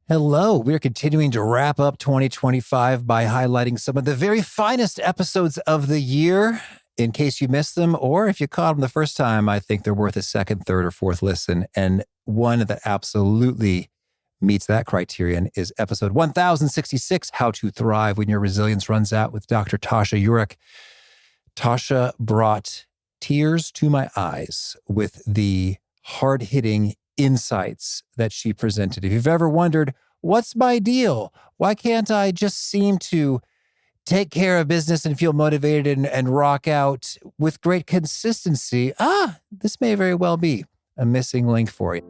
Hello. We're continuing to wrap up 2025 by highlighting some of the very finest episodes of the year. In case you missed them, or if you caught them the first time, I think they're worth a second, third, or fourth listen. And one that absolutely meets that criterion is episode 1066, How to Thrive When Your Resilience Runs Out, with Dr. Tasha Eurich. Tasha brought tears to my eyes with the hard-hitting insights that she presented. If you've ever wondered, what's my deal? Why can't I just seem to take care of business and feel motivated and rock out with great consistency? This may very well be a missing link for you.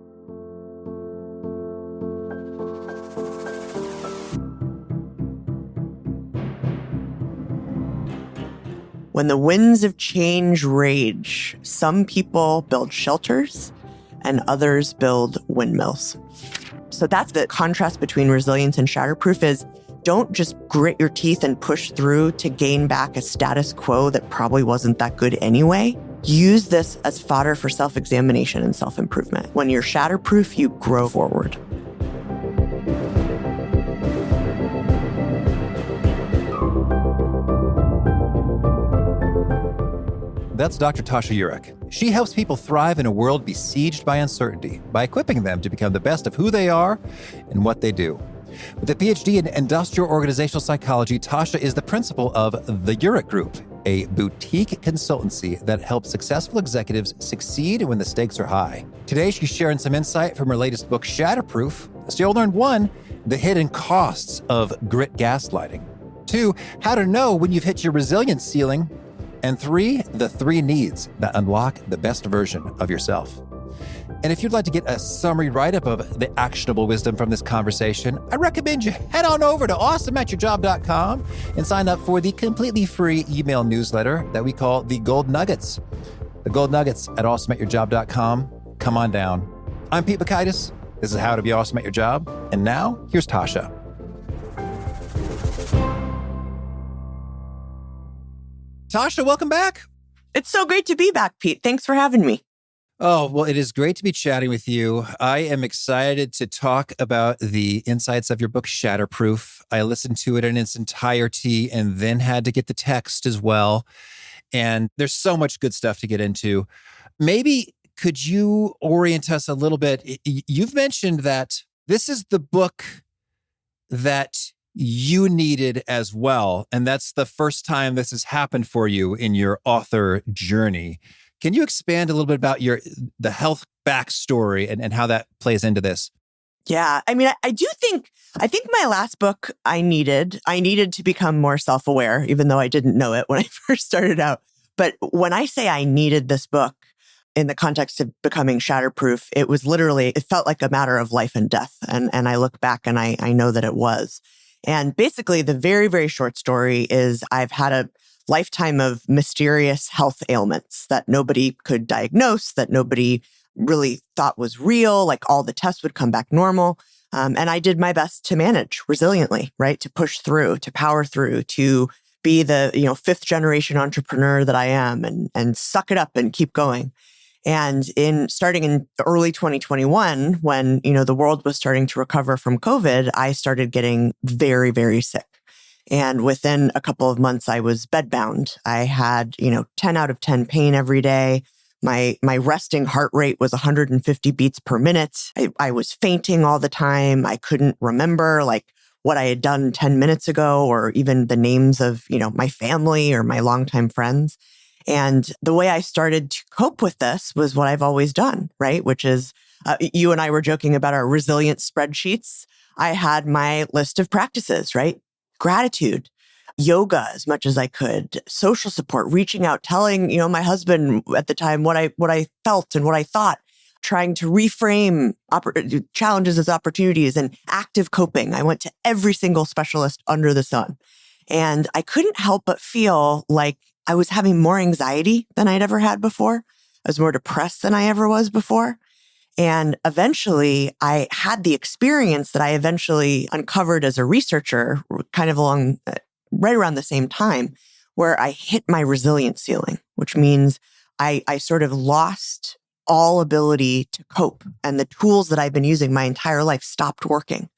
When the winds of change rage, some people build shelters and others build windmills. So that's the contrast between resilience and shatterproof is don't just grit your teeth and push through to gain back a status quo that probably wasn't that good anyway. Use this as fodder for self-examination and self-improvement. When you're shatterproof, you grow forward. That's Dr. Tasha Eurich. She helps people thrive in a world besieged by uncertainty by equipping them to become the best of who they are and what they do. With a PhD in industrial organizational psychology, Tasha is the principal of the Eurich Group, a boutique consultancy that helps successful executives succeed when the stakes are high. Today, she's sharing some insight from her latest book, Shatterproof. So you'll learn 1, the hidden costs of grit gaslighting. 2, how to know when you've hit your resilience ceiling. And 3, the 3 needs that unlock the best version of yourself. And if you'd like to get a summary write-up of the actionable wisdom from this conversation, I recommend you head on over to awesomeatyourjob.com and sign up for the completely free email newsletter that we call the Gold Nuggets. The Gold Nuggets at awesomeatyourjob.com. Come on down. I'm Pete Bacchitis. This is How to Be Awesome at Your Job. And now, here's Tasha. Tasha, welcome back. It's so great to be back, Pete. Thanks for having me. Oh, well, it is great to be chatting with you. I am excited to talk about the insights of your book, Shatterproof. I listened to it in its entirety and then had to get the text as well. And there's so much good stuff to get into. Maybe could you orient us a little bit? You've mentioned that this is the book that you needed as well. And that's the first time this has happened for you in your author journey. Can you expand a little bit about the health backstory and how that plays into this? Yeah. I mean, I think my last book I needed to become more self-aware, even though I didn't know it when I first started out. But when I say I needed this book in the context of becoming shatterproof, it felt like a matter of life and death. And I look back and I know that it was. And basically, the very, very short story is I've had a lifetime of mysterious health ailments that nobody could diagnose, that nobody really thought was real, like all the tests would come back normal. And I did my best to manage resiliently, right? To push through, to power through, to be the 5th generation entrepreneur that I am and suck it up and keep going. And starting in early 2021, when, the world was starting to recover from COVID, I started getting very, very sick. And within a couple of months, I was bedbound. I had, 10 out of 10 pain every day. My resting heart rate was 150 beats per minute. I was fainting all the time. I couldn't remember what I had done 10 minutes ago, or even the names of, my family or my longtime friends. And the way I started to cope with this was what I've always done, right? Which is, you and I were joking about our resilience spreadsheets. I had my list of practices, right? Gratitude, yoga as much as I could, social support, reaching out, telling, my husband at the time what I felt and what I thought, trying to reframe challenges as opportunities, and active coping. I went to every single specialist under the sun. And I couldn't help but feel like I was having more anxiety than I'd ever had before. I was more depressed than I ever was before. And eventually I had the experience that I eventually uncovered as a researcher, kind of right around the same time, where I hit my resilience ceiling, which means I sort of lost all ability to cope. And the tools that I've been using my entire life stopped working.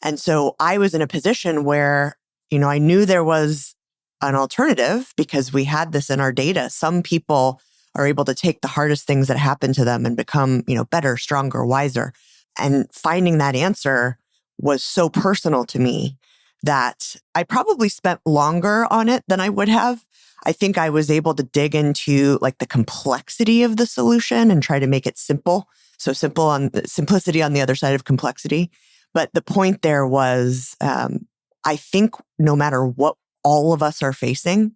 And so I was in a position where, I knew there was an alternative because we had this in our data. Some people are able to take the hardest things that happen to them and become, better, stronger, wiser. And finding that answer was so personal to me that I probably spent longer on it than I would have. I think I was able to dig into like the complexity of the solution and try to make it simple. So simplicity on the other side of complexity. But the point there was, I think no matter what all of us are facing,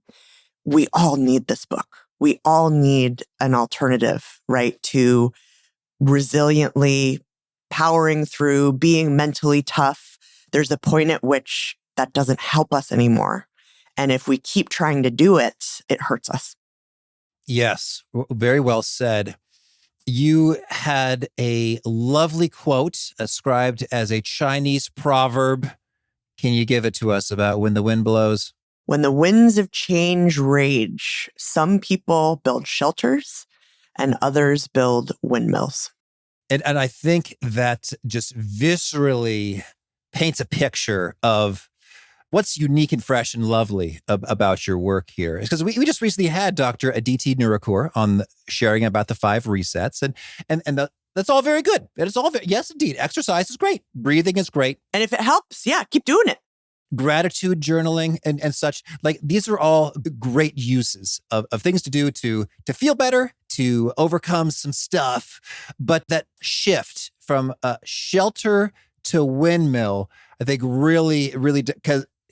we all need this book. We all need an alternative, right? To resiliently powering through, being mentally tough. There's a point at which that doesn't help us anymore. And if we keep trying to do it, it hurts us. Yes, very well said. You had a lovely quote ascribed as a Chinese proverb. Can you give it to us about when the wind blows? When the winds of change rage, some people build shelters and others build windmills. And I think that just viscerally paints a picture of what's unique and fresh and lovely about your work here. Because we just recently had Dr. Aditi Nurakur on sharing about the 5 resets. And that's all very good. It is all yes, indeed. Exercise is great. Breathing is great. And if it helps, keep doing it. Gratitude journaling and such, like these are all great uses of things to do to feel better, to overcome some stuff. But that shift from shelter to windmill, I think really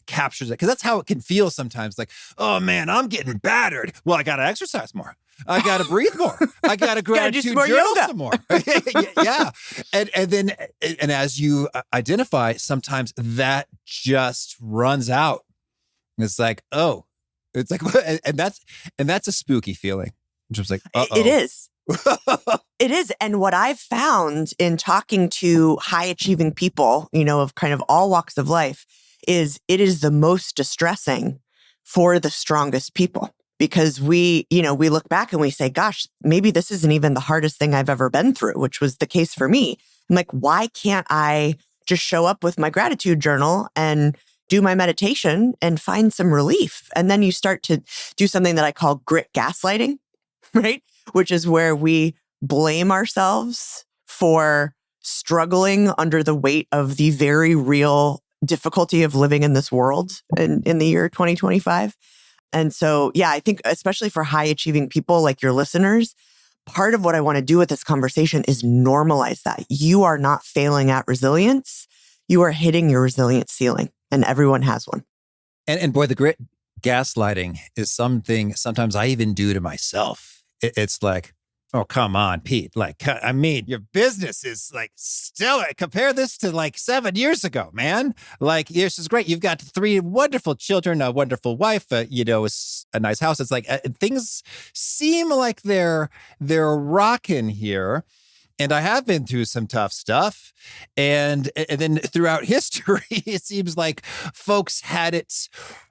captures it. Because that's how it can feel sometimes. Like, oh man, I'm getting battered. Well, I got to exercise more. I got to breathe more. I got to gratitude journal some more. Yeah. And as you identify, sometimes that just runs out. And it's like, oh, it's like, and that's a spooky feeling. Just like, uh-oh. It is. It is. And what I've found in talking to high achieving people, of kind of all walks of life, is it is the most distressing for the strongest people. Because we look back and we say, gosh, maybe this isn't even the hardest thing I've ever been through, which was the case for me. I'm like, why can't I just show up with my gratitude journal and do my meditation and find some relief? And then you start to do something that I call grit gaslighting, right? Which is where we blame ourselves for struggling under the weight of the very real difficulty of living in this world in the year 2025. And so, I think especially for high achieving people like your listeners, part of what I want to do with this conversation is normalize that. You are not failing at resilience. You are hitting your resilience ceiling, and everyone has one. And boy, the grit gaslighting is something sometimes I even do to myself. It's like, oh, come on, Pete. Like, I mean, your business is like stellar. Compare this to like 7 years ago, man. Like, this is great. You've got 3 wonderful children, a wonderful wife, a nice house. It's like things seem like they're rocking here. And I have been through some tough stuff. And then throughout history, it seems like folks had it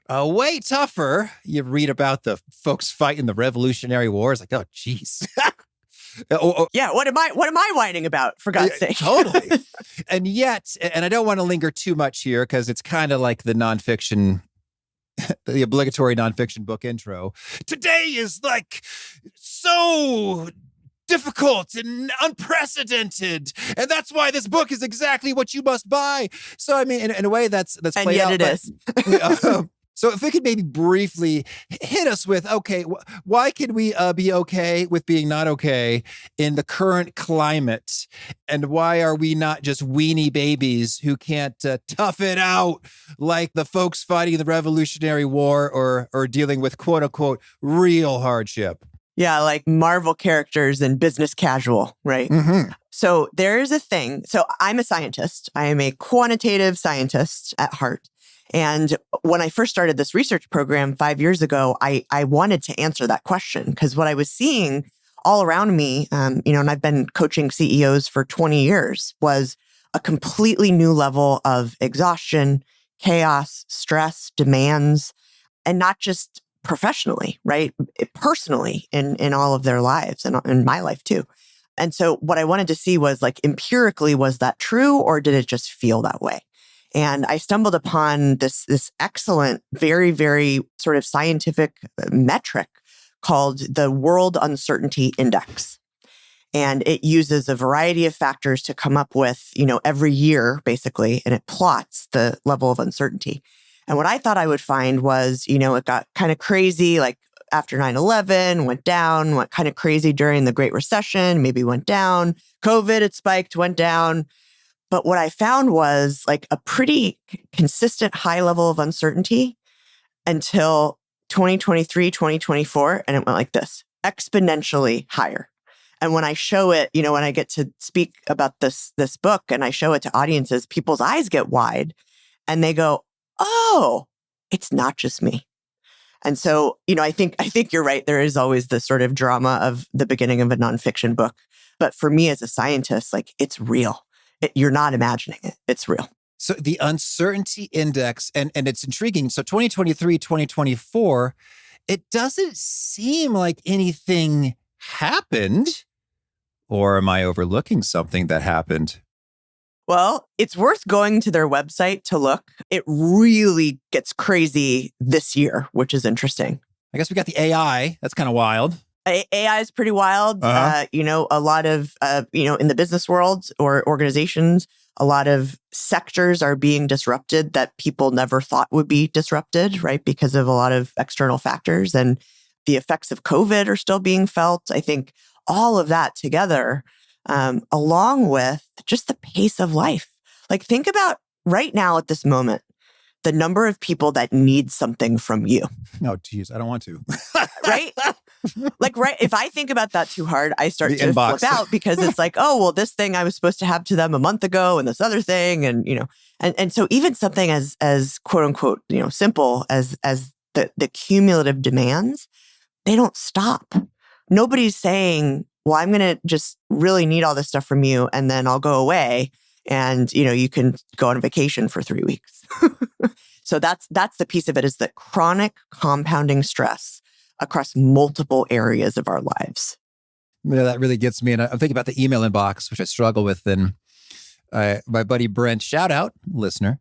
way tougher. You read about the folks fighting the Revolutionary War. It's like, oh, geez. Yeah, what am I whining about, for God's sake? Totally. And yet, and I don't want to linger too much here because it's kind of like the nonfiction, the obligatory nonfiction book intro. Today is like so difficult and unprecedented, and that's why this book is exactly what you must buy. So, I mean, in a way, that's and played yet out. It is. So if we could maybe briefly hit us with, okay, why can we be okay with being not okay in the current climate? And why are we not just weenie babies who can't tough it out like the folks fighting the Revolutionary War or dealing with quote unquote real hardship? Yeah, like Marvel characters and business casual, right? Mm-hmm. So there's a thing. So I'm a scientist. I am a quantitative scientist at heart. And when I first started this research program 5 years ago, I wanted to answer that question because what I was seeing all around me, and I've been coaching CEOs for 20 years, was a completely new level of exhaustion, chaos, stress, demands, and not just professionally, right? Personally in all of their lives and in my life too. And so what I wanted to see was like empirically, was that true or did it just feel that way? And I stumbled upon this excellent, very, very sort of scientific metric called the World Uncertainty Index. And it uses a variety of factors to come up with, every year, basically, and it plots the level of uncertainty. And what I thought I would find was, it got kind of crazy, like after 9/11, went down, went kind of crazy during the Great Recession, maybe went down. COVID, it spiked, went down. But what I found was like a pretty consistent high level of uncertainty until 2023, 2024. And it went like this, exponentially higher. And when I show it, when I get to speak about this book and I show it to audiences, people's eyes get wide and they go, oh, it's not just me. And so, I think you're right. There is always the sort of drama of the beginning of a nonfiction book. But for me as a scientist, like it's real. You're not imagining it. It's real. So the uncertainty index, and it's intriguing. So 2023, 2024, it doesn't seem like anything happened. Or am I overlooking something that happened? Well, it's worth going to their website to look. It really gets crazy this year, which is interesting. I guess we got the AI. That's kind of wild. AI is pretty wild. Uh-huh. A lot of, in the business world or organizations, a lot of sectors are being disrupted that people never thought would be disrupted, right? Because of a lot of external factors, and the effects of COVID are still being felt. I think all of that together, along with just the pace of life. Like think about right now at this moment, the number of people that need something from you. No, geez, I don't want to. Right? Right. If I think about that too hard, I start to inbox. flip out because it's like, oh, well, this thing I was supposed to have to them a month ago and this other thing. And, and so even something as quote unquote, simple as the cumulative demands, they don't stop. Nobody's saying, well, I'm going to just really need all this stuff from you and then I'll go away and, you can go on vacation for 3 weeks. So that's the piece of it, is that chronic compounding stress across multiple areas of our lives. That really gets me. And I'm thinking about the email inbox, which I struggle with. And my buddy Brent, shout out, listener,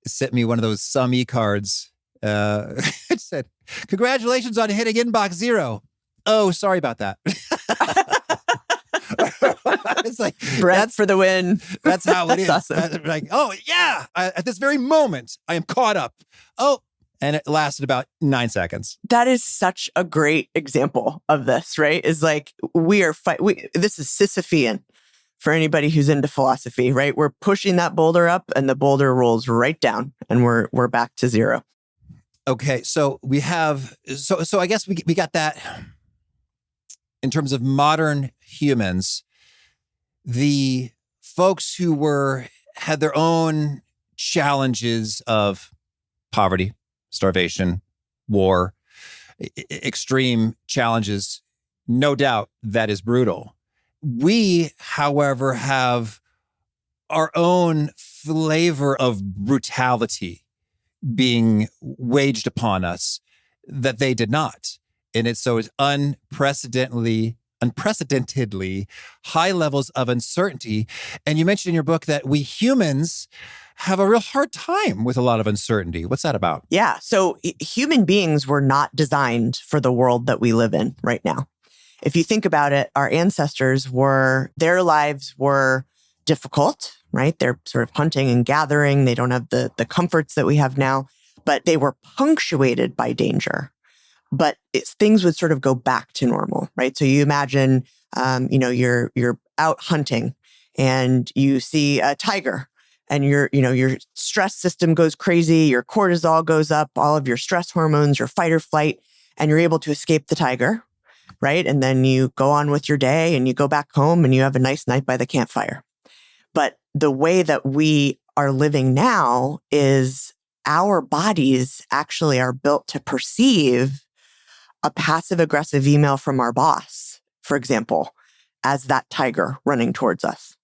sent me one of those some e-cards. It said, congratulations on hitting inbox 0. Oh, sorry about that. It's like, Brent for the win. That's how it is. Awesome. Like, oh, yeah. At this very moment, I am caught up. Oh, and it lasted about 9 seconds. That is such a great example of this, right? Is like this is Sisyphean for anybody who's into philosophy, right? We're pushing that boulder up and the boulder rolls right down and we're back to 0. Okay, so we have, so I guess we got that in terms of modern humans, the folks who had their own challenges of poverty, starvation, war, extreme challenges. No doubt that is brutal. We, however, have our own flavor of brutality being waged upon us that they did not. And it's unprecedentedly high levels of uncertainty. And you mentioned in your book that we humans have a real hard time with a lot of uncertainty. What's that about? Yeah. So human beings were not designed for the world that we live in right now. If you think about it, our ancestors their lives were difficult, right? They're sort of hunting and gathering. They don't have the comforts that we have now, but they were punctuated by danger. But things would sort of go back to normal, right? So you imagine, you're out hunting and you see a tiger and your stress system goes crazy, your cortisol goes up, all of your stress hormones, your fight or flight, and you're able to escape the tiger, right? And then you go on with your day and you go back home and you have a nice night by the campfire. But the way that we are living now is our bodies actually are built to perceive a passive aggressive email from our boss, for example, as that tiger running towards us.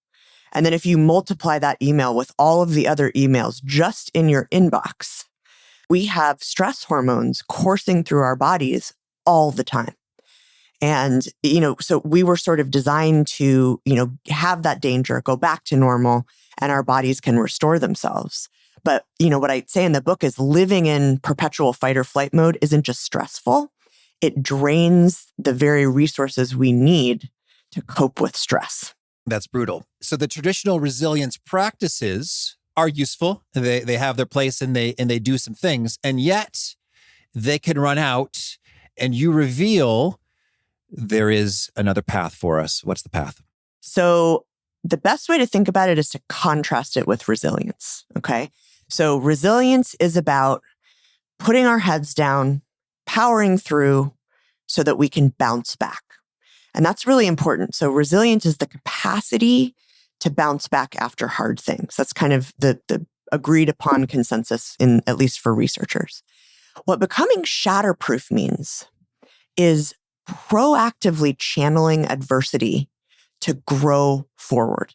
And then if you multiply that email with all of the other emails just in your inbox, we have stress hormones coursing through our bodies all the time. And, so we were sort of designed to, have that danger, go back to normal, and our bodies can restore themselves. But, what I say in the book is living in perpetual fight or flight mode isn't just stressful. It drains the very resources we need to cope with stress. That's brutal. So the traditional resilience practices are useful. They have their place and they do some things, and yet they can run out. And you reveal there is another path for us. What's the path? So the best way to think about it is to contrast it with resilience. Okay. So resilience is about putting our heads down, powering through so that we can bounce back. And that's really important. So resilience is the capacity to bounce back after hard things. That's kind of the agreed upon consensus at least for researchers. What becoming shatterproof means is proactively channeling adversity to grow forward.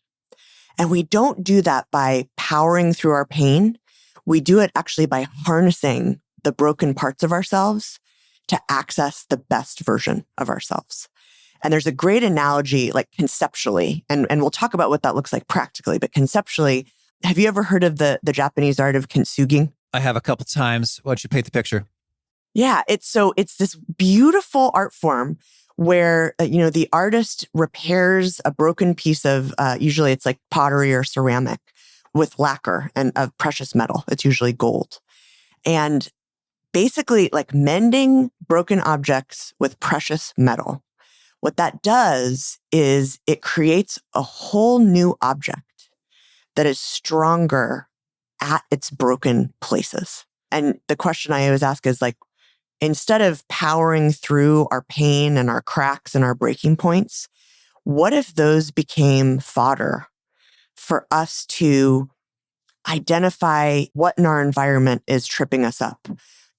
And we don't do that by powering through our pain. We do it actually by harnessing the broken parts of ourselves to access the best version of ourselves. And there's a great analogy, like conceptually, and we'll talk about what that looks like practically, but conceptually, have you ever heard of the Japanese art of kintsugi? I have a couple times. Why don't you paint the picture? Yeah, it's this beautiful art form where, the artist repairs a broken piece of, usually it's like pottery or ceramic with lacquer and of precious metal. It's usually gold. And basically like mending broken objects with precious metal. What that does is it creates a whole new object that is stronger at its broken places. And the question I always ask is like, instead of powering through our pain and our cracks and our breaking points, what if those became fodder for us to identify what in our environment is tripping us up,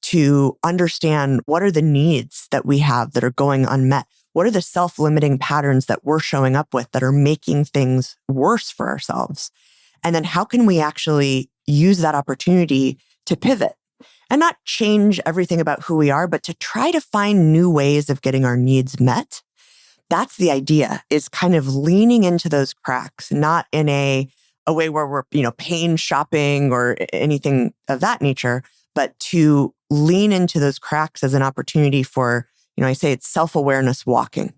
to understand what are the needs that we have that are going unmet? What are the self-limiting patterns that we're showing up with that are making things worse for ourselves? And then how can we actually use that opportunity to pivot and not change everything about who we are, but to try to find new ways of getting our needs met? That's the idea, is kind of leaning into those cracks, not in a way where we're, pain shopping or anything of that nature, but to lean into those cracks as an opportunity for, I say it's self-awareness walking.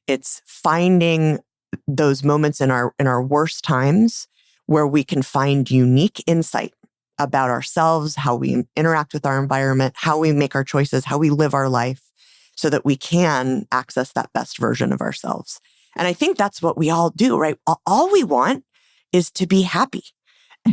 It's finding those moments in our worst times where we can find unique insight about ourselves, how we interact with our environment, how we make our choices, how we live our life, so that we can access that best version of ourselves. And I think that's what we all do, right? All we want is to be happy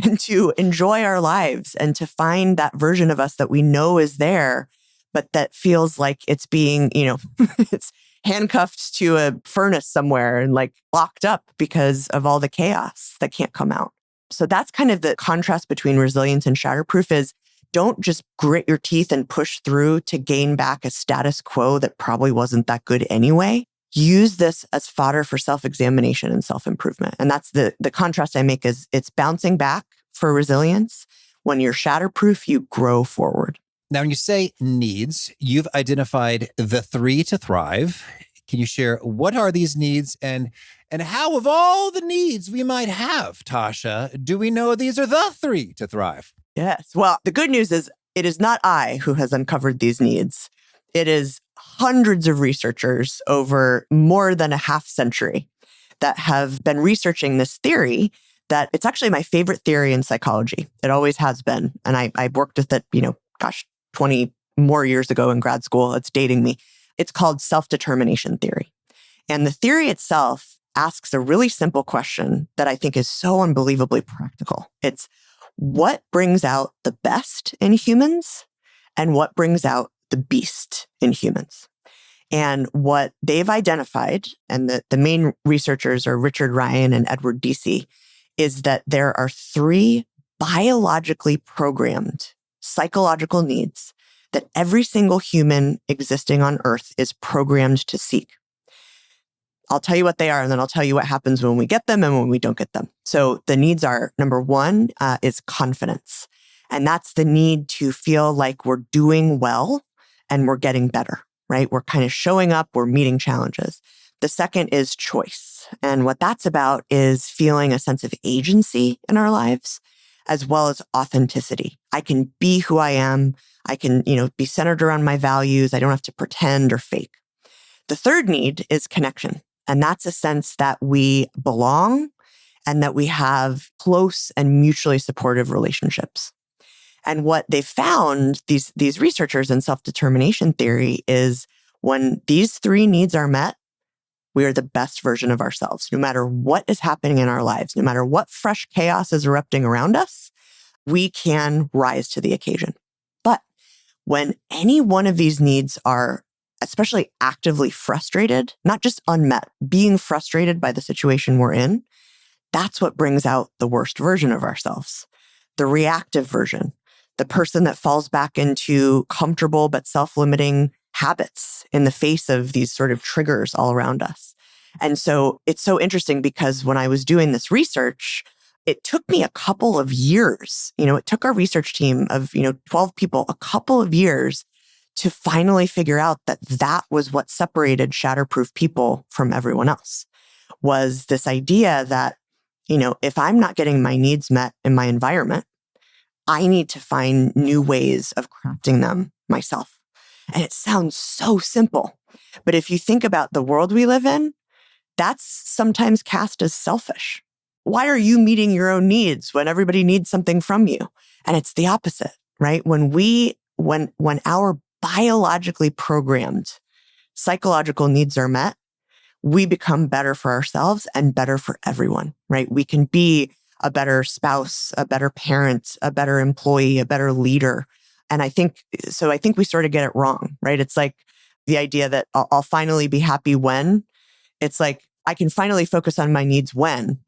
and to enjoy our lives and to find that version of us that we know is there, but that feels like it's being, it's handcuffed to a furnace somewhere and like locked up because of all the chaos that can't come out. So that's kind of the contrast between resilience and shatterproof is don't just grit your teeth and push through to gain back a status quo that probably wasn't that good anyway. Use this as fodder for self-examination and self-improvement. And that's the contrast I make is it's bouncing back for resilience. When you're shatterproof, you grow forward. Now, when you say needs, you've identified the 3 to thrive. Can you share what are these needs and how of all the needs we might have, Tasha, do we know these are the 3 to thrive? Yes. Well, the good news is it is not I who has uncovered these needs. It is hundreds of researchers over more than a half century that have been researching this theory that it's actually my favorite theory in psychology. It always has been. And I worked with it, 20 more years ago in grad school. It's dating me. It's called self-determination theory. And the theory itself asks a really simple question that I think is so unbelievably practical. It's what brings out the best in humans and what brings out the beast in humans. And what they've identified, and the main researchers are Richard Ryan and Edward Deci, is that there are 3 biologically programmed psychological needs that every single human existing on Earth is programmed to seek. I'll tell you what they are, and then I'll tell you what happens when we get them and when we don't get them. So the needs are, number 1 is confidence. And that's the need to feel like we're doing well and we're getting better, right? We're kind of showing up, we're meeting challenges. The second is choice. And what that's about is feeling a sense of agency in our lives. as well as authenticity. I can be who I am. I can, be centered around my values. I don't have to pretend or fake. The third need is connection. And that's a sense that we belong and that we have close and mutually supportive relationships. And what they found, these researchers in self-determination theory, is when these three needs are met, we are the best version of ourselves. No matter what is happening in our lives, no matter what fresh chaos is erupting around us, we can rise to the occasion. But when any one of these needs are especially actively frustrated, not just unmet, being frustrated by the situation we're in, that's what brings out the worst version of ourselves, the reactive version, the person that falls back into comfortable but self-limiting habits in the face of these sort of triggers all around us. And so it's so interesting because when I was doing this research, it took me a couple of years. It took our research team of, 12 people, a couple of years to finally figure out that was what separated Shatterproof people from everyone else, was this idea that, if I'm not getting my needs met in my environment, I need to find new ways of crafting them myself. And it sounds so simple. But if you think about the world we live in, that's sometimes cast as selfish. Why are you meeting your own needs when everybody needs something from you? And it's the opposite, right? When our biologically programmed psychological needs are met, we become better for ourselves and better for everyone, right? We can be a better spouse, a better parent, a better employee, a better leader. And I think we sort of get it wrong, right? It's like the idea that I'll finally be happy when. It's like, I can finally focus on my needs when,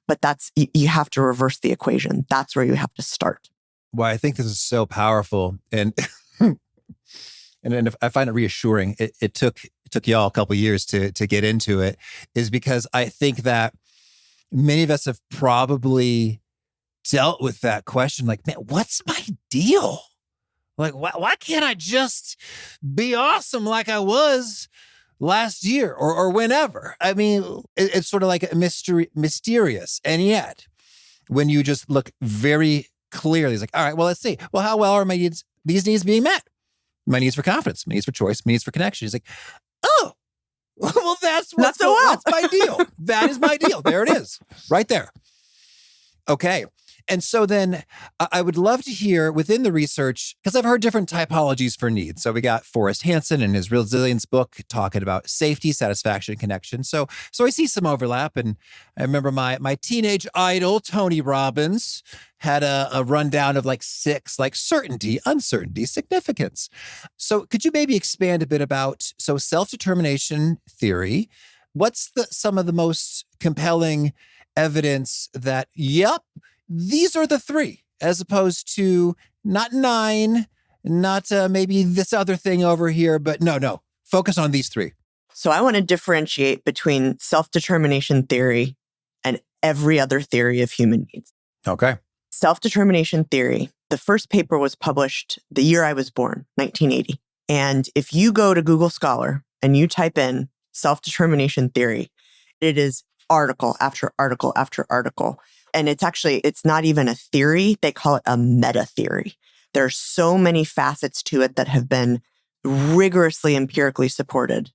but you have to reverse the equation. That's where you have to start. Well, I think this is so powerful. And and I find it reassuring. It took y'all a couple of years to get into it, is because I think that many of us have probably dealt with that question. Like, man, what's my deal? Like, why can't I just be awesome like I was last year or whenever? I mean, it's sort of like a mysterious. And yet, when you just look very clearly, it's like, all right, well, let's see. Well, how well are these needs being met? My needs for confidence, my needs for choice, my needs for connection. He's like, oh, well, that's my deal. That is my deal. There it is, right there. Okay. And so then I would love to hear within the research, because I've heard different typologies for needs. So we got Forrest Hansen in his Resilience book talking about safety, satisfaction, connection. So I see some overlap. And I remember my teenage idol, Tony Robbins, had a rundown of like 6, like certainty, uncertainty, significance. So could you maybe expand a bit about, self-determination theory? What's some of the most compelling evidence that, yep, these are the 3, as opposed to not 9, not maybe this other thing over here, but no, focus on these 3. So I want to differentiate between self-determination theory and every other theory of human needs. Okay. Self-determination theory, the first paper was published the year I was born, 1980. And if you go to Google Scholar and you type in self-determination theory, it is article after article after article. And it's not even a theory. They call it a meta theory. There are so many facets to it that have been rigorously empirically supported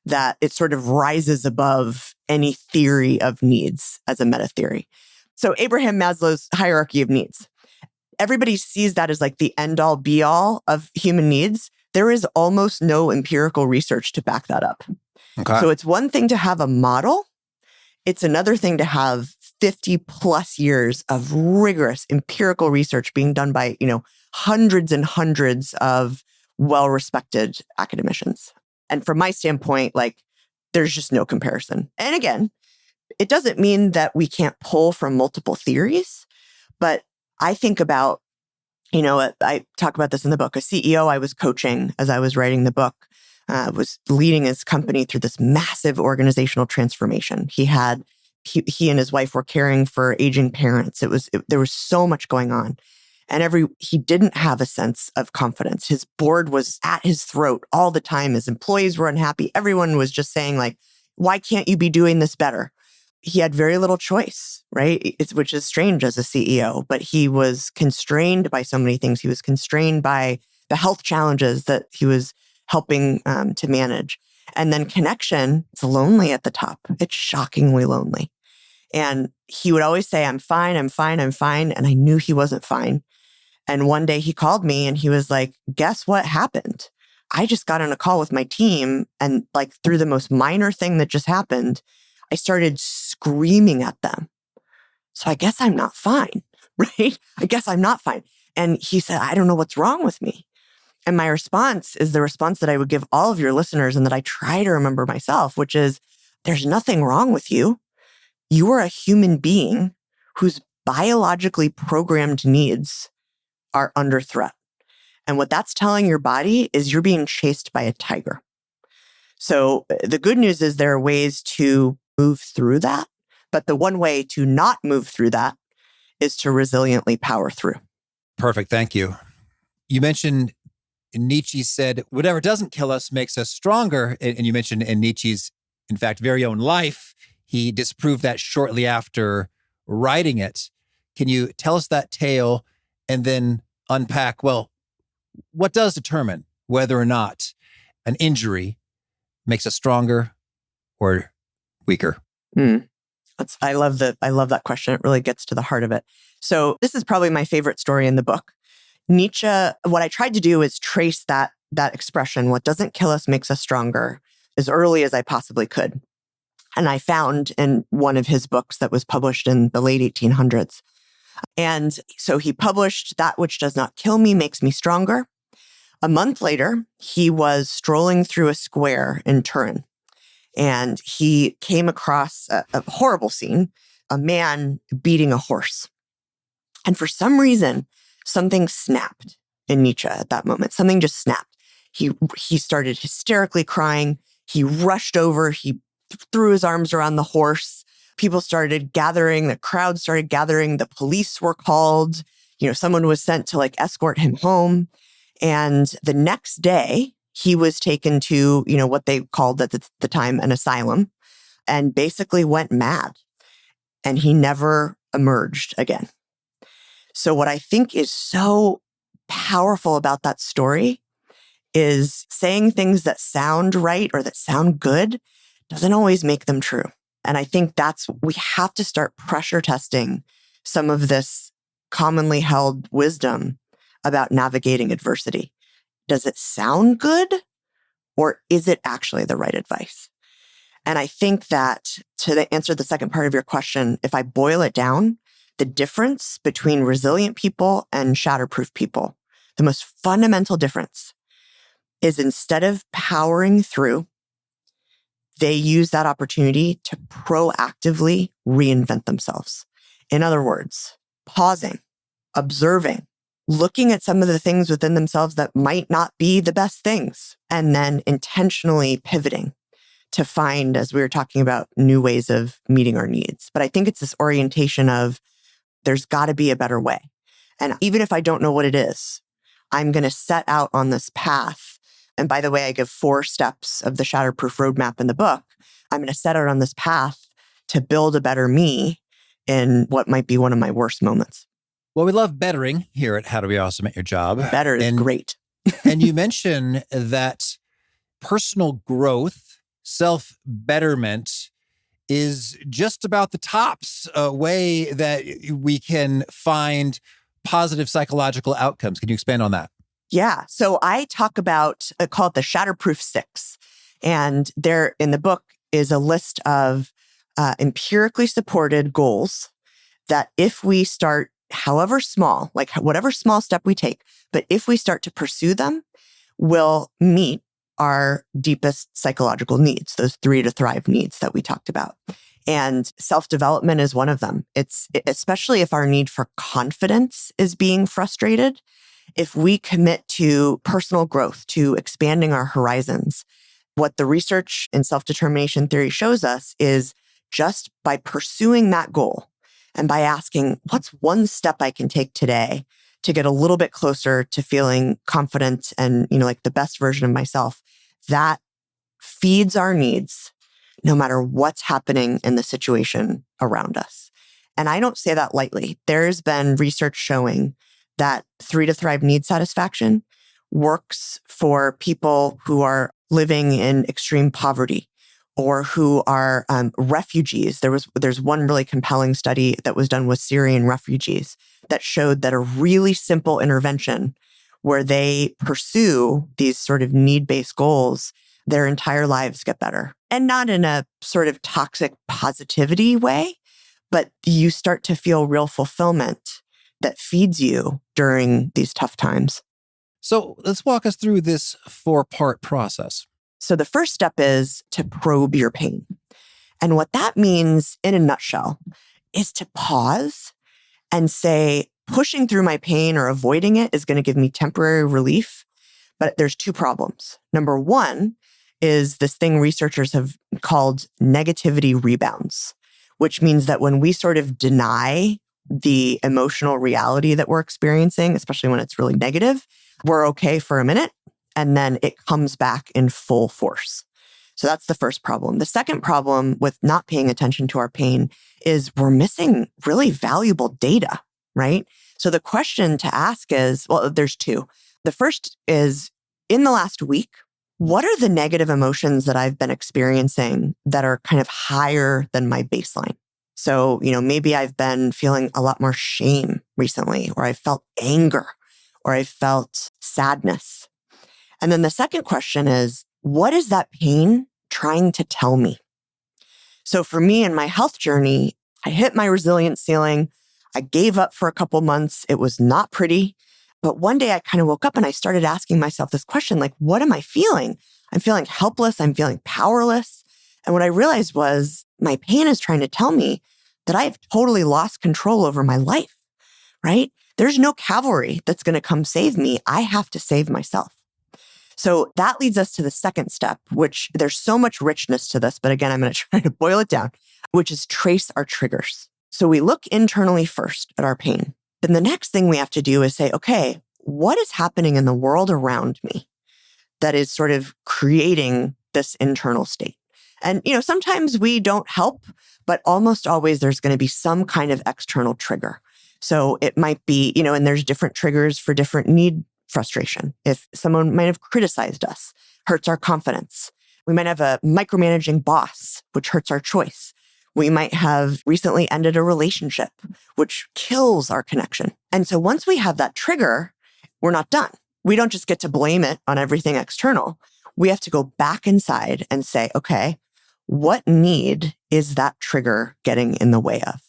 that it sort of rises above any theory of needs as a meta theory. So Abraham Maslow's hierarchy of needs, everybody sees that as like the end all be all of human needs. There is almost no empirical research to back that up. Okay. So it's one thing to have a model. It's another thing to have 50 plus years of rigorous empirical research being done by, hundreds and hundreds of well-respected academicians. And from my standpoint, like, there's just no comparison. And again, it doesn't mean that we can't pull from multiple theories, but I think about, I talk about this in the book. A CEO I was coaching as I was writing the book was leading his company through this massive organizational transformation. He and his wife were caring for aging parents. There was so much going on. And he didn't have a sense of confidence. His board was at his throat all the time. His employees were unhappy. Everyone was just saying, like, why can't you be doing this better? he had very little choice, right? Which is strange as a CEO, but he was constrained by so many things. He was constrained by the health challenges that he was helping to manage. And then connection, it's lonely at the top. It's shockingly lonely. And he would always say, I'm fine, I'm fine, I'm fine. And I knew he wasn't fine. And one day he called me and he was like, guess what happened? I just got on a call with my team and like through the most minor thing that just happened, I started screaming at them. So I guess I'm not fine, right? I guess I'm not fine. And he said, I don't know what's wrong with me. And my response is the response that I would give all of your listeners and that I try to remember myself, which is there's nothing wrong with you. You are a human being whose biologically programmed needs are under threat. And what that's telling your body is you're being chased by a tiger. So the good news is there are ways to move through that. But the one way to not move through that is to resiliently power through. Perfect. Thank you. You mentioned Nietzsche said, whatever doesn't kill us makes us stronger. And you mentioned in Nietzsche's, in fact, very own life, he disproved that shortly after writing it. Can you tell us that tale and then unpack, well, what does determine whether or not an injury makes us stronger or weaker? I love that question. It really gets to the heart of it. So this is probably my favorite story in the book. Nietzsche, what I tried to do is trace that expression, what doesn't kill us makes us stronger, as early as I possibly could. And I found in one of his books that was published in the late 1800s. And so he published That Which Does Not Kill Me Makes Me Stronger. A month later, he was strolling through a square in Turin, and he came across a horrible scene, a man beating a horse. And for some reason, something snapped in Nietzsche at that moment. Something just snapped. He started hysterically crying. He rushed over. He threw his arms around the horse. People started gathering. The crowd started gathering. The police were called. Someone was sent to escort him home. And the next day, he was taken to, what they called at the time an asylum, and basically went mad. And he never emerged again. So what I think is so powerful about that story is saying things that sound right or that sound good doesn't always make them true. And I think we have to start pressure testing some of this commonly held wisdom about navigating adversity. Does it sound good, or is it actually the right advice? And I think that to answer the second part of your question, if I boil it down, the difference between resilient people and shatterproof people, the most fundamental difference is instead of powering through, they use that opportunity to proactively reinvent themselves. In other words, pausing, observing, looking at some of the things within themselves that might not be the best things, and then intentionally pivoting to find, as we were talking about, new ways of meeting our needs. But I think it's this orientation of there's got to be a better way. And even if I don't know what it is, I'm going to set out on this path. And by the way, I give 4 steps of the Shatterproof Roadmap in the book. I'm going to set out on this path to build a better me in what might be one of my worst moments. Well, we love bettering here at How Do We Awesome at Your Job. Better is great. And you mention that personal growth, self-betterment is just about the tops way that we can find positive psychological outcomes. Can you expand on that? Yeah. So I talk about, I call it the Shatterproof 6. And there in the book is a list of empirically supported goals that if we start, however small, whatever small step we take, but if we start to pursue them, will meet our deepest psychological needs, those 3 to thrive needs that we talked about. And self-development is one of them. It's especially if our need for confidence is being frustrated, if we commit to personal growth, to expanding our horizons. What the research in self-determination theory shows us is just by pursuing that goal and by asking, what's one step I can take today to get a little bit closer to feeling confident and, the best version of myself, that feeds our needs, no matter what's happening in the situation around us. And I don't say that lightly. There's been research showing that 3 to Thrive need satisfaction works for people who are living in extreme poverty or who are refugees. There's one really compelling study that was done with Syrian refugees that showed that a really simple intervention where they pursue these sort of need-based goals, their entire lives get better. And not in a sort of toxic positivity way, but you start to feel real fulfillment that feeds you during these tough times. So let's walk us through this 4-part process. So the first step is to probe your pain. And what that means in a nutshell is to pause and say, pushing through my pain or avoiding it is going to give me temporary relief. But there's 2 problems. Number 1 is this thing researchers have called negativity rebounds, which means that when we sort of deny the emotional reality that we're experiencing, especially when it's really negative, we're okay for a minute, and then it comes back in full force. So that's the first problem. The second problem with not paying attention to our pain is we're missing really valuable data, right? So the question to ask is, well, there's 2. The first is, in the last week, what are the negative emotions that I've been experiencing that are kind of higher than my baseline? So, maybe I've been feeling a lot more shame recently, or I felt anger, or I felt sadness. And then the second question is, what is that pain trying to tell me? So for me in my health journey, I hit my resilience ceiling. I gave up for a couple months. It was not pretty. But one day I kind of woke up and I started asking myself this question, like, what am I feeling? I'm feeling helpless. I'm feeling powerless. And what I realized was my pain is trying to tell me that I have totally lost control over my life, right? There's no cavalry that's going to come save me. I have to save myself. So that leads us to the second step, which there's so much richness to this, but again, I'm going to try to boil it down, which is trace our triggers. So we look internally first at our pain. Then the next thing we have to do is say, okay, what is happening in the world around me that is sort of creating this internal state? And, sometimes we don't help, but almost always there's going to be some kind of external trigger. So it might be, and there's different triggers for different need frustration. If someone might have criticized us, hurts our confidence. We might have a micromanaging boss, which hurts our choice. We might have recently ended a relationship, which kills our connection. And so once we have that trigger, we're not done. We don't just get to blame it on everything external. We have to go back inside and say, okay, what need is that trigger getting in the way of?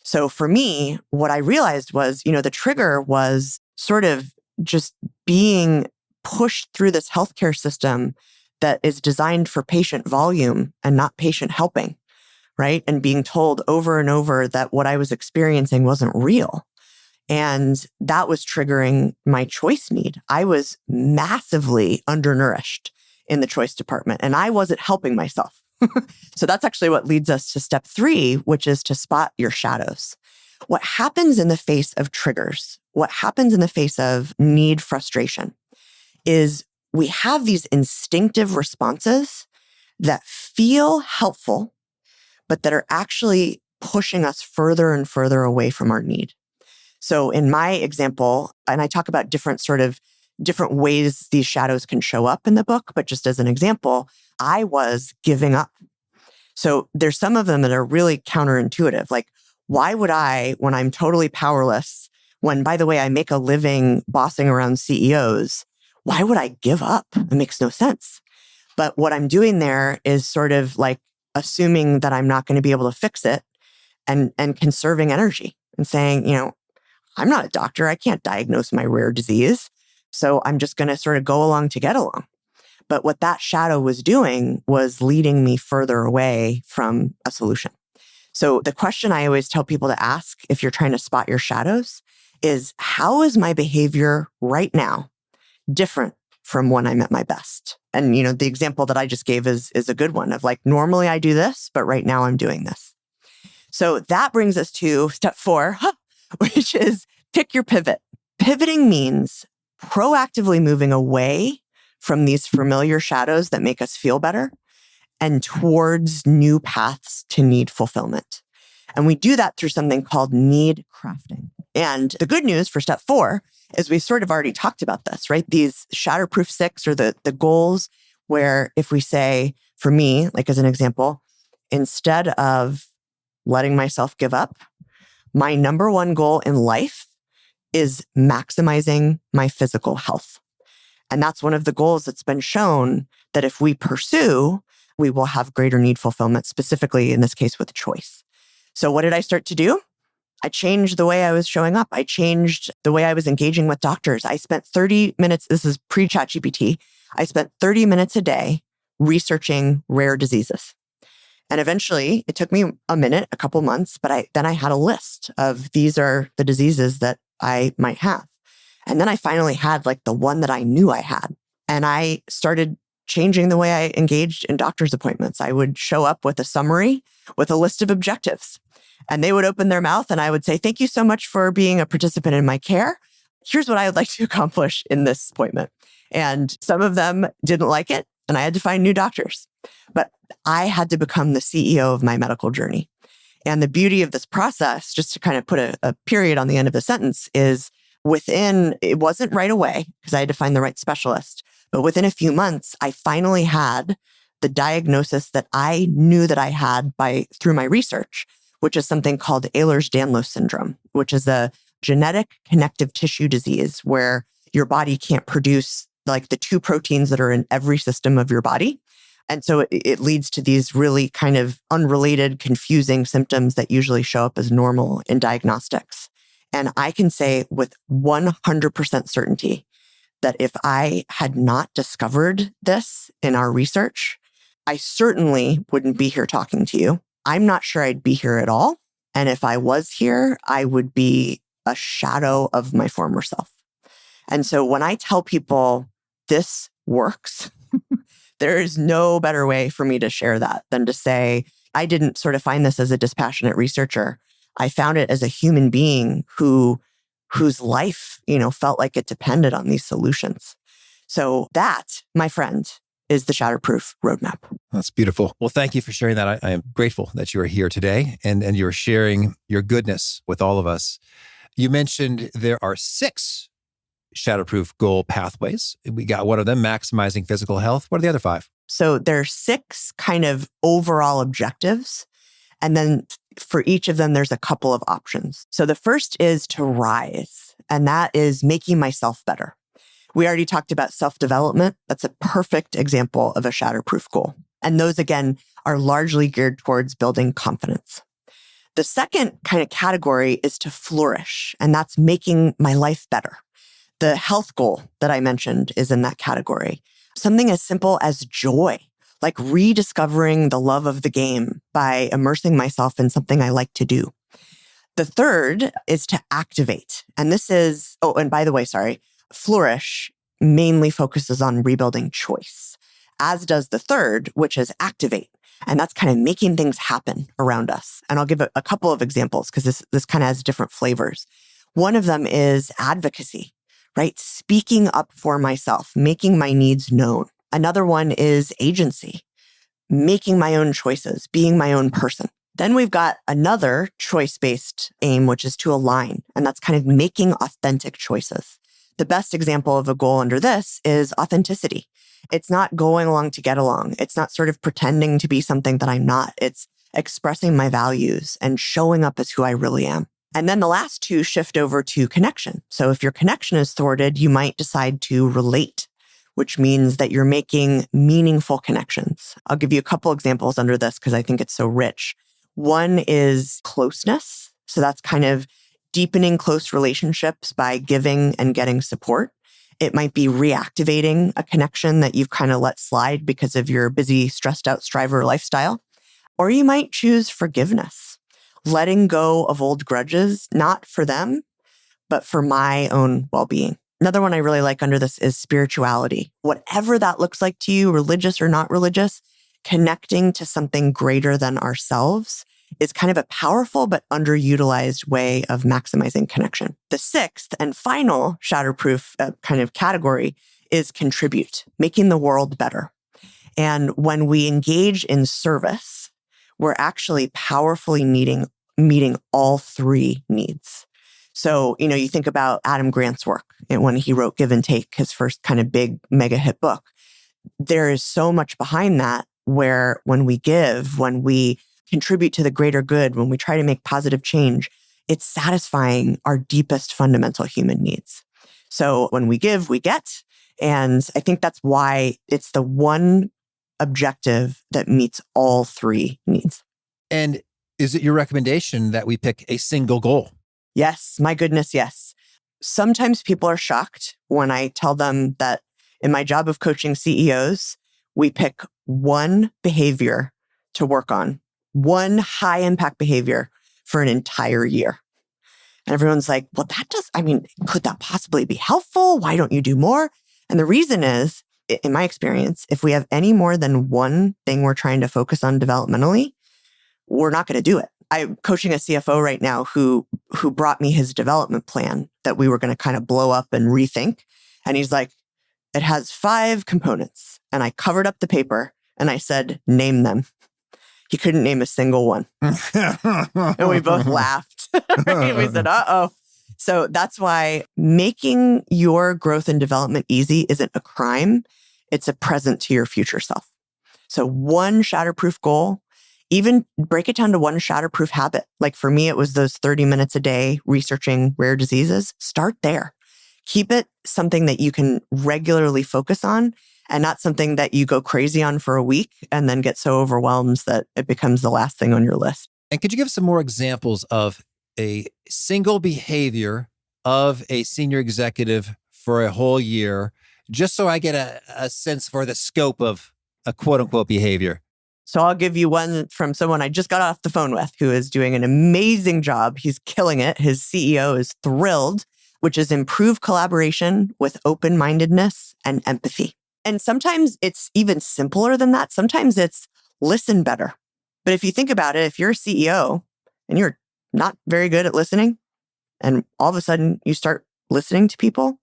So for me, what I realized was, the trigger was sort of just being pushed through this healthcare system that is designed for patient volume and not patient helping, right? And being told over and over that what I was experiencing wasn't real. And that was triggering my choice need. I was massively undernourished in the choice department, and I wasn't helping myself. So that's actually what leads us to step 3, which is to spot your shadows. What happens in the face of triggers, what happens in the face of need frustration is we have these instinctive responses that feel helpful, but that are actually pushing us further and further away from our need. So in my example, and I talk about different ways these shadows can show up in the book, but just as an example, I was giving up. So there's some of them that are really counterintuitive. Like, why would I, when I'm totally powerless, when, by the way, I make a living bossing around CEOs, why would I give up? It makes no sense. But what I'm doing there is sort of like assuming that I'm not going to be able to fix it and conserving energy and saying, I'm not a doctor. I can't diagnose my rare disease. So I'm just going to sort of go along to get along. But what that shadow was doing was leading me further away from a solution. So the question I always tell people to ask if you're trying to spot your shadows is, how is my behavior right now different from when I'm at my best? And, the example that I just gave is a good one of like, normally I do this, but right now I'm doing this. So that brings us to step 4, which is pick your pivot. Pivoting means proactively moving away from these familiar shadows that make us feel better and towards new paths to need fulfillment. And we do that through something called need crafting. And the good news for step 4 is we've sort of already talked about this, right? These Shatterproof 6 or the goals where if we say, for me, like as an example, instead of letting myself give up, my number one goal in life is maximizing my physical health. And that's one of the goals that's been shown that if we pursue, we will have greater need fulfillment, specifically in this case with choice. So what did I start to do? I changed the way I was showing up. I changed the way I was engaging with doctors. I spent 30 minutes, this is pre-ChatGPT, I spent 30 minutes a day researching rare diseases. And eventually, it took me a minute, a couple months, but then I had a list of these are the diseases that I might have. And then I finally had like the one that I knew I had. And I started changing the way I engaged in doctor's appointments. I would show up with a summary with a list of objectives. And they would open their mouth and I would say, thank you so much for being a participant in my care. Here's what I would like to accomplish in this appointment. And some of them didn't like it and I had to find new doctors. But I had to become the CEO of my medical journey. And the beauty of this process, just to kind of put a period on the end of the sentence, is it wasn't right away because I had to find the right specialist. But within a few months, I finally had the diagnosis that I knew that I had through my research, which is something called Ehlers-Danlos syndrome, which is a genetic connective tissue disease where your body can't produce like the 2 proteins that are in every system of your body. And so it leads to these really kind of unrelated, confusing symptoms that usually show up as normal in diagnostics. And I can say with 100% certainty that if I had not discovered this in our research, I certainly wouldn't be here talking to you. I'm not sure I'd be here at all. And if I was here, I would be a shadow of my former self. And so when I tell people this works, there is no better way for me to share that than to say, I didn't sort of find this as a dispassionate researcher. I found it as a human being whose life, felt like it depended on these solutions. So that, my friend, is the Shatterproof roadmap. That's beautiful. Well, thank you for sharing that. I am grateful that you are here today and you're sharing your goodness with all of us. You mentioned there are 6 Shatterproof goal pathways. We got one of them, maximizing physical health. What are the other 5? So there are 6 kind of overall objectives. And then for each of them, there's a couple of options. So the first is to rise, and that is making myself better. We already talked about self-development. That's a perfect example of a Shatterproof goal. And those, again, are largely geared towards building confidence. The second kind of category is to flourish, and that's making my life better. The health goal that I mentioned is in that category. Something as simple as joy, like rediscovering the love of the game by immersing myself in something I like to do. The third is to activate. And this is, and by the way, flourish mainly focuses on rebuilding choice, as does the third, which is activate. And that's kind of making things happen around us. And I'll give a couple of examples because this kind of has different flavors. One of them is advocacy, right? Speaking up for myself, making my needs known. Another one is agency, making my own choices, being my own person. Then we've got another choice-based aim, which is to align. And that's kind of making authentic choices. The best example of a goal under this is authenticity. It's not going along to get along. It's not sort of pretending to be something that I'm not. It's expressing my values and showing up as who I really am. And then the last 2 shift over to connection. So if your connection is thwarted, you might decide to relate, which means that you're making meaningful connections. I'll give you a couple examples under this because I think it's so rich. One is closeness. So that's kind of deepening close relationships by giving and getting support. It might be reactivating a connection that you've kind of let slide because of your busy, stressed out striver lifestyle. Or you might choose forgiveness, letting go of old grudges, not for them, but for my own well-being. Another one I really like under this is spirituality. Whatever that looks like to you, religious or not religious, connecting to something greater than ourselves is kind of a powerful but underutilized way of maximizing connection. The 6th and final Shatterproof kind of category is contribute, making the world better. And when we engage in service, we're actually powerfully meeting all three needs. So, you think about Adam Grant's work and when he wrote Give and Take, his first kind of big mega hit book. There is so much behind that where when we give, when we contribute to the greater good, when we try to make positive change, it's satisfying our deepest fundamental human needs. So when we give, we get. And I think that's why it's the one objective that meets all three needs. And is it your recommendation that we pick a single goal? Yes, my goodness, yes. Sometimes people are shocked when I tell them that in my job of coaching CEOs, we pick one behavior to work on, one high impact behavior for an entire year. And everyone's like, well, could that possibly be helpful? Why don't you do more? And the reason is, in my experience, if we have any more than one thing we're trying to focus on developmentally, we're not going to do it. I'm coaching a CFO right now who brought me his development plan that we were going to kind of blow up and rethink. And he's like, it has 5 components. And I covered up the paper and I said, name them. He couldn't name a single one. And we both laughed. We said, uh-oh. So that's why making your growth and development easy isn't a crime. It's a present to your future self. So one shatterproof goal, even break it down to one shatterproof habit. Like for me, it was those 30 minutes a day researching rare diseases. Start there. Keep it something that you can regularly focus on and not something that you go crazy on for a week and then get so overwhelmed that it becomes the last thing on your list. And could you give some more examples of a single behavior of a senior executive for a whole year, just so I get a sense for the scope of a quote unquote behavior? So I'll give you one from someone I just got off the phone with who is doing an amazing job. He's killing it. His CEO is thrilled, which is improve collaboration with open-mindedness and empathy. And sometimes it's even simpler than that. Sometimes it's listen better. But if you think about it, if you're a CEO and you're not very good at listening, and all of a sudden you start listening to people,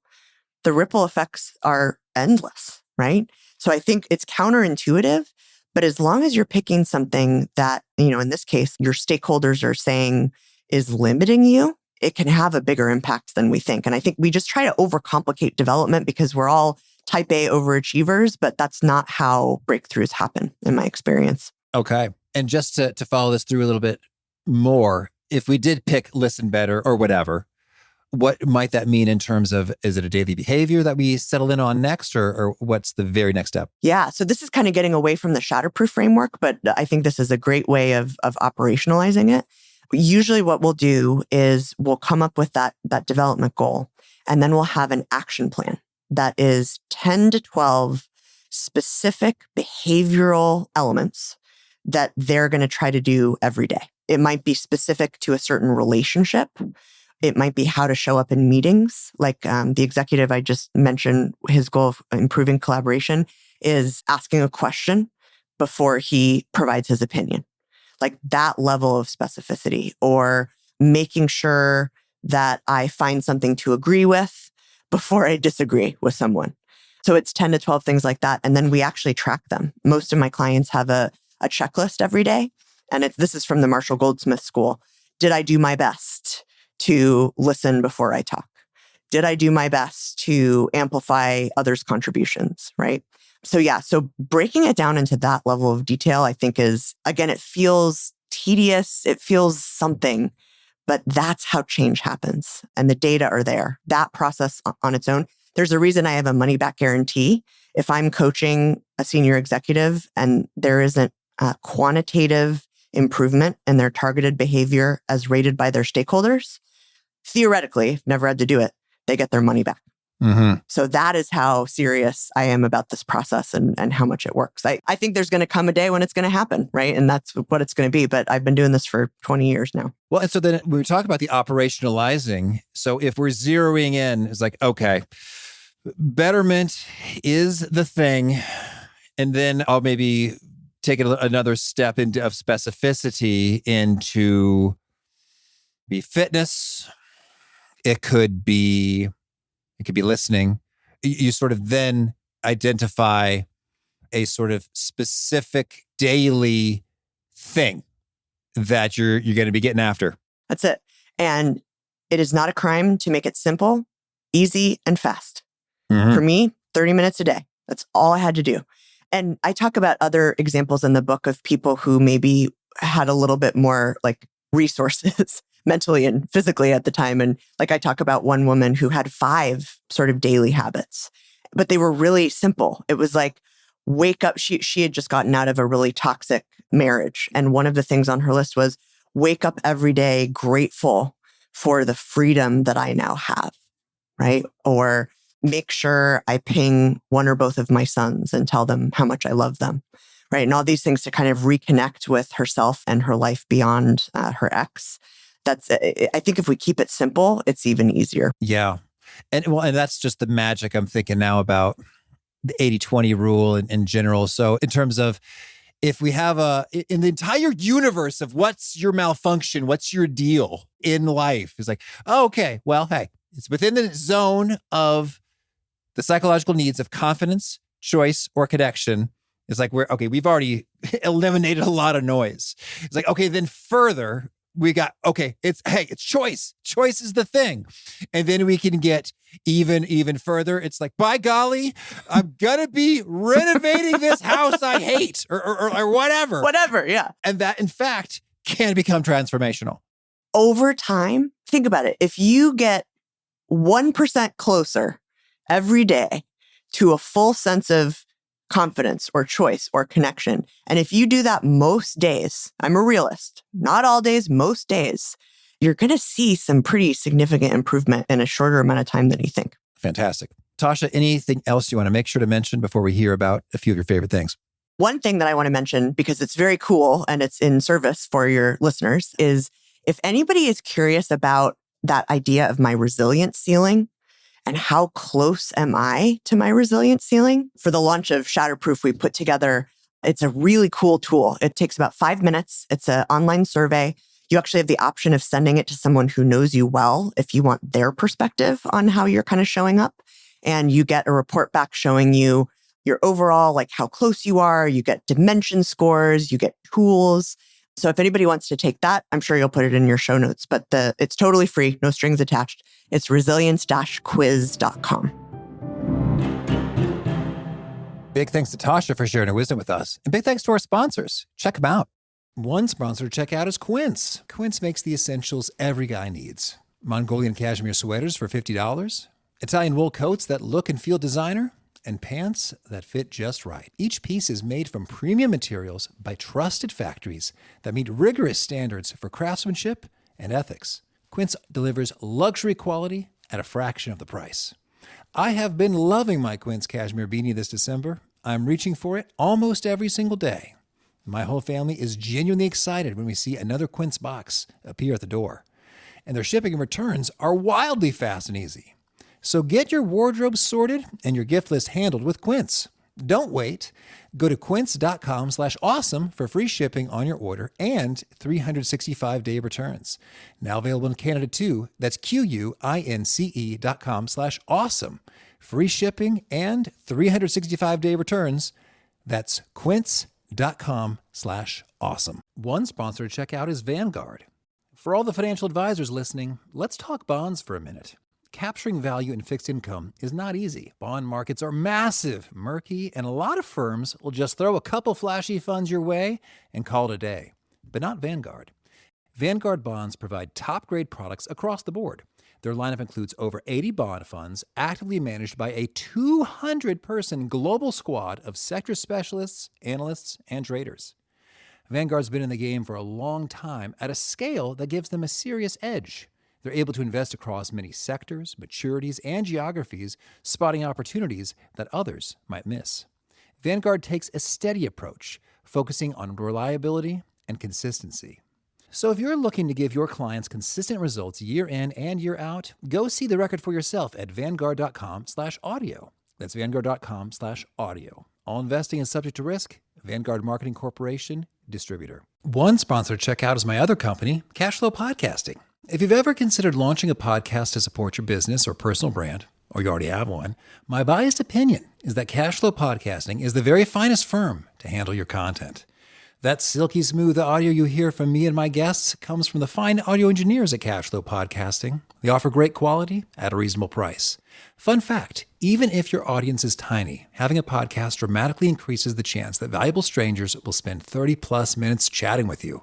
the ripple effects are endless, right? So I think it's counterintuitive. But as long as you're picking something that, in this case, your stakeholders are saying is limiting you, it can have a bigger impact than we think. And I think we just try to overcomplicate development because we're all type A overachievers, but that's not how breakthroughs happen, in my experience. Okay. And just to follow this through a little bit more, if we did pick listen better or whatever, what might that mean in terms of, is it a daily behavior that we settle in on next, or what's the very next step? Yeah. So this is kind of getting away from the Shatterproof framework, but I think this is a great way of operationalizing it. Usually what we'll do is we'll come up with that development goal, and then we'll have an action plan that is 10 to 12 specific behavioral elements that they're going to try to do every day. It might be specific to a certain relationship. It might be how to show up in meetings. Like the executive I just mentioned, his goal of improving collaboration is asking a question before he provides his opinion. Like that level of specificity, or making sure that I find something to agree with before I disagree with someone. So it's 10 to 12 things like that. And then we actually track them. Most of my clients have a checklist every day. And this is from the Marshall Goldsmith School. Did I do my best to listen before I talk? Did I do my best to amplify others' contributions, right? So breaking it down into that level of detail, I think is, again, it feels tedious, it feels something, but that's how change happens. And the data are there. That process on its own, there's a reason I have a money back guarantee. If I'm coaching a senior executive and there isn't a quantitative improvement in their targeted behavior as rated by their stakeholders, theoretically, never had to do it, they get their money back. Mm-hmm. So that is how serious I am about this process and how much it works. I think there's going to come a day when it's going to happen, right? And that's what it's going to be. But I've been doing this for 20 years now. Well, and so then when we talk about the operationalizing, so if we're zeroing in, it's like, okay, betterment is the thing. And then I'll maybe take it another step of specificity into be fitness. It could be listening. You sort of then identify a sort of specific daily thing that you're going to be getting after. That's it. And it is not a crime to make it simple, easy, and fast. For me, 30 minutes a day. That's all I had to do. And I talk about other examples in the book of people who maybe had a little bit more like resources mentally and physically at the time. And like I talk about one woman who had 5 sort of daily habits, but they were really simple. It was like, wake up. She had just gotten out of a really toxic marriage. And one of the things on her list was wake up every day grateful for the freedom that I now have, right? Or make sure I ping one or both of my sons and tell them how much I love them, right? And all these things to kind of reconnect with herself and her life beyond her ex. I think if we keep it simple, it's even easier. Yeah. And that's just the magic I'm thinking now about the 80-20 rule in general. So in terms of if we have in the entire universe of what's your malfunction, what's your deal in life, it's like, oh, okay, well, hey, it's within the zone of the psychological needs of confidence, choice, or connection. It's like, we've already eliminated a lot of noise. It's like, okay, then further, we got, it's choice. Choice is the thing. And then we can get even further. It's like, by golly, I'm going to be renovating this house I hate or whatever. Whatever, yeah. And that, in fact, can become transformational. Over time, think about it. If you get 1% closer every day to a full sense of confidence or choice or connection. And if you do that most days, I'm a realist, not all days, most days, you're going to see some pretty significant improvement in a shorter amount of time than you think. Fantastic. Tasha, anything else you want to make sure to mention before we hear about a few of your favorite things? One thing that I want to mention, because it's very cool and it's in service for your listeners, is if anybody is curious about that idea of my resilience ceiling, and how close am I to my resilience ceiling? For the launch of Shatterproof, we put together, it's a really cool tool. It takes about 5 minutes. It's an online survey. You actually have the option of sending it to someone who knows you well if you want their perspective on how you're kind of showing up. And you get a report back showing you your overall, like how close you are. You get dimension scores, you get tools. So if anybody wants to take that, I'm sure you'll put it in your show notes, but it's totally free, no strings attached. It's resilience-quiz.com. Big thanks to Tasha for sharing her wisdom with us. And big thanks to our sponsors. Check them out. One sponsor to check out is Quince. Quince makes the essentials every guy needs. Mongolian cashmere sweaters for $50, Italian wool coats that look and feel designer, and pants that fit just right. Each piece is made from premium materials by trusted factories that meet rigorous standards for craftsmanship and ethics. Quince delivers luxury quality at a fraction of the price. I have been loving my Quince cashmere beanie this December. I'm reaching for it almost every single day. My whole family is genuinely excited when we see another Quince box appear at the door. And their shipping and returns are wildly fast and easy. So get your wardrobe sorted and your gift list handled with Quince. Don't wait. Go to quince.com/awesome for free shipping on your order and 365-day returns. Now available in Canada too. That's QUINCE.com/awesome. Free shipping and 365-day returns. That's quince.com/awesome. One sponsor to check out is Vanguard. For all the financial advisors listening, let's talk bonds for a minute. Capturing value in fixed income is not easy. Bond markets are massive, murky, and a lot of firms will just throw a couple flashy funds your way and call it a day. But not Vanguard. Vanguard bonds provide top-grade products across the board. Their lineup includes over 80 bond funds actively managed by a 200-person global squad of sector specialists, analysts, and traders. Vanguard's been in the game for a long time at a scale that gives them a serious edge. They're able to invest across many sectors, maturities, and geographies, spotting opportunities that others might miss. Vanguard takes a steady approach, focusing on reliability and consistency. So if you're looking to give your clients consistent results year in and year out, go see the record for yourself at vanguard.com/audio. That's vanguard.com/audio. All investing is subject to risk. Vanguard Marketing Corporation, distributor. One sponsor to check out is my other company, Cashflow Podcasting. If you've ever considered launching a podcast to support your business or personal brand, or you already have one, my biased opinion is that Cashflow Podcasting is the very finest firm to handle your content. That silky smooth audio you hear from me and my guests comes from the fine audio engineers at Cashflow Podcasting. They offer great quality at a reasonable price. Fun fact, even if your audience is tiny, having a podcast dramatically increases the chance that valuable strangers will spend 30 plus minutes chatting with you.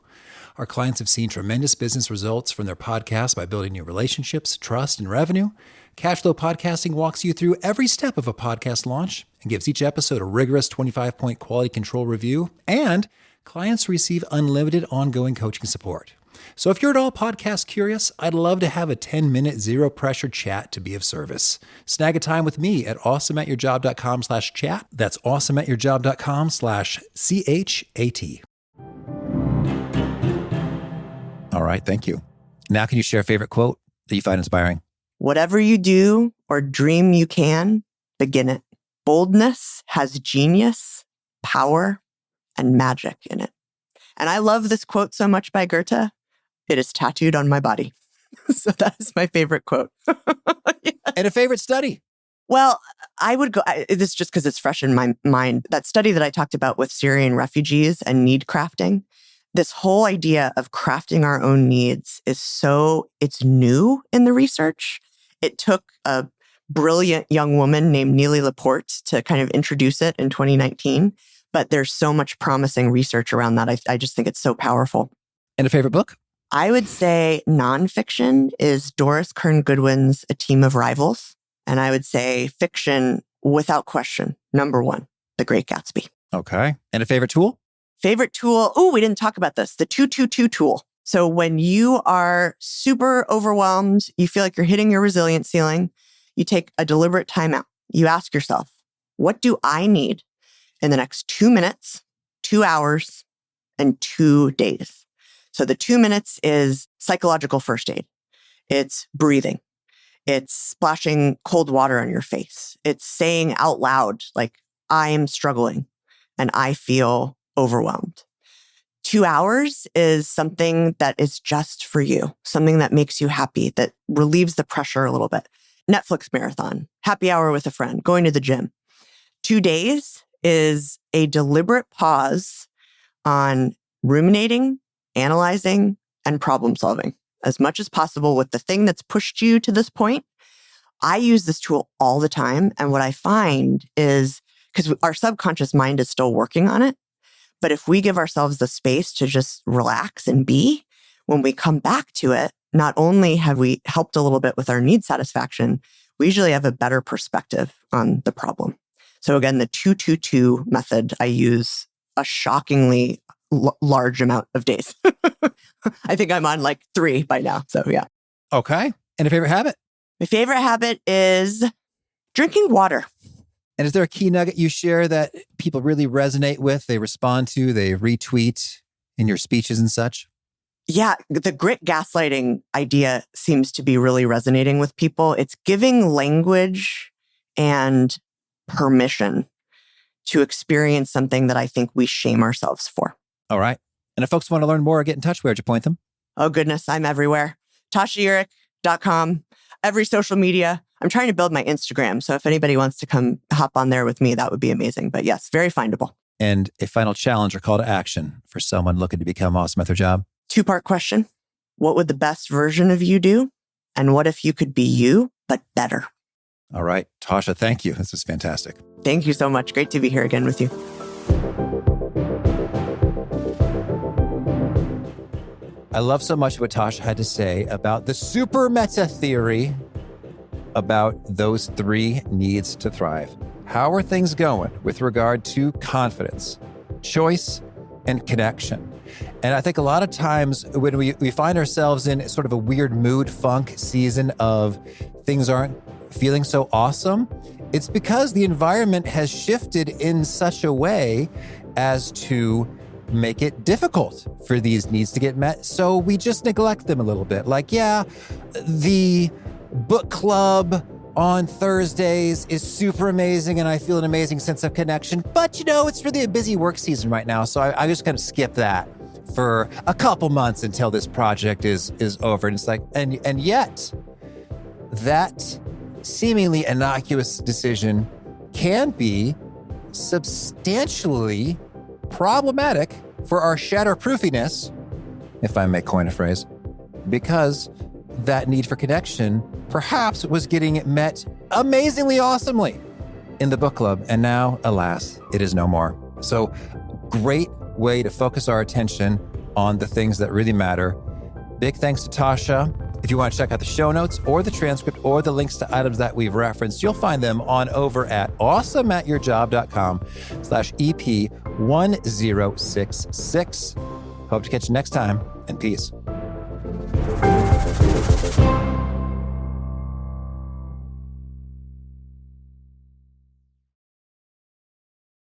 Our clients have seen tremendous business results from their podcasts by building new relationships, trust, and revenue. Cashflow Podcasting walks you through every step of a podcast launch and gives each episode a rigorous 25-point quality control review, and clients receive unlimited ongoing coaching support. So if you're at all podcast curious, I'd love to have a 10-minute zero-pressure chat to be of service. Snag a time with me at awesomeatyourjob.com/chat. That's awesomeatyourjob.com/CHAT. All right, thank you. Now can you share a favorite quote that you find inspiring? Whatever you do or dream you can, begin it. Boldness has genius, power, and magic in it. And I love this quote so much by Goethe. It is tattooed on my body. So that is my favorite quote. Yeah. And a favorite study? Well, I would go, this just because it's fresh in my mind, that study that I talked about with Syrian refugees and need crafting, this whole idea of crafting our own needs it's new in the research. It took a brilliant young woman named Neely Laporte to kind of introduce it in 2019. But there's so much promising research around that. I just think it's so powerful. And a favorite book? I would say nonfiction is Doris Kearns Goodwin's A Team of Rivals. And I would say fiction, without question, number one, The Great Gatsby. Okay. And a favorite tool? Favorite tool? Oh, we didn't talk about this. The 222 tool. So when you are super overwhelmed, you feel like you're hitting your resilience ceiling, you take a deliberate time out. You ask yourself, what do I need in the next 2 minutes, 2 hours, and 2 days? So the 2 minutes is psychological first aid. It's breathing. It's splashing cold water on your face. It's saying out loud, like, I am struggling and I feel overwhelmed. 2 hours is something that is just for you, something that makes you happy, that relieves the pressure a little bit. Netflix marathon, happy hour with a friend, going to the gym. 2 days is a deliberate pause on ruminating, analyzing, and problem solving as much as possible with the thing that's pushed you to this point. I use this tool all the time. And what I find is, because our subconscious mind is still working on it, but if we give ourselves the space to just relax and be, when we come back to it, not only have we helped a little bit with our need satisfaction, we usually have a better perspective on the problem. So again, the 222 method, I use a shockingly large amount of days. I think I'm on like 3 by now. So yeah. Okay. And a favorite habit? My favorite habit is drinking water. And is there a key nugget you share that people really resonate with, they respond to, they retweet in your speeches and such? Yeah, the grit gaslighting idea seems to be really resonating with people. It's giving language and permission to experience something that I think we shame ourselves for. All right. And if folks want to learn more or get in touch, where'd you point them? Oh, goodness. I'm everywhere. TashaEurich.com, every social media. I'm trying to build my Instagram. So if anybody wants to come hop on there with me, that would be amazing. But yes, very findable. And a final challenge or call to action for someone looking to become awesome at their job? 2-part question. What would the best version of you do? And what if you could be you, but better? All right. Tasha, thank you. This is fantastic. Thank you so much. Great to be here again with you. I love so much what Tasha had to say about the super meta theory about those 3 needs to thrive. How are things going with regard to confidence, choice, and connection? And I think a lot of times when we find ourselves in sort of a weird mood funk season of things aren't feeling so awesome, it's because the environment has shifted in such a way as to make it difficult for these needs to get met. So we just neglect them a little bit. Like, yeah, the book club on Thursdays is super amazing and I feel an amazing sense of connection, but it's really a busy work season right now. So I just kind of skip that for a couple months until this project is over. And it's like, and yet that seemingly innocuous decision can be substantially problematic for our shatterproofiness, if I may coin a phrase, because that need for connection perhaps was getting met amazingly awesomely in the book club. And now, alas, it is no more. So great way to focus our attention on the things that really matter. Big thanks to Tasha. If you want to check out the show notes or the transcript or the links to items that we've referenced, you'll find them on over at awesomeatyourjob.com/EP1066. Hope to catch you next time, and peace.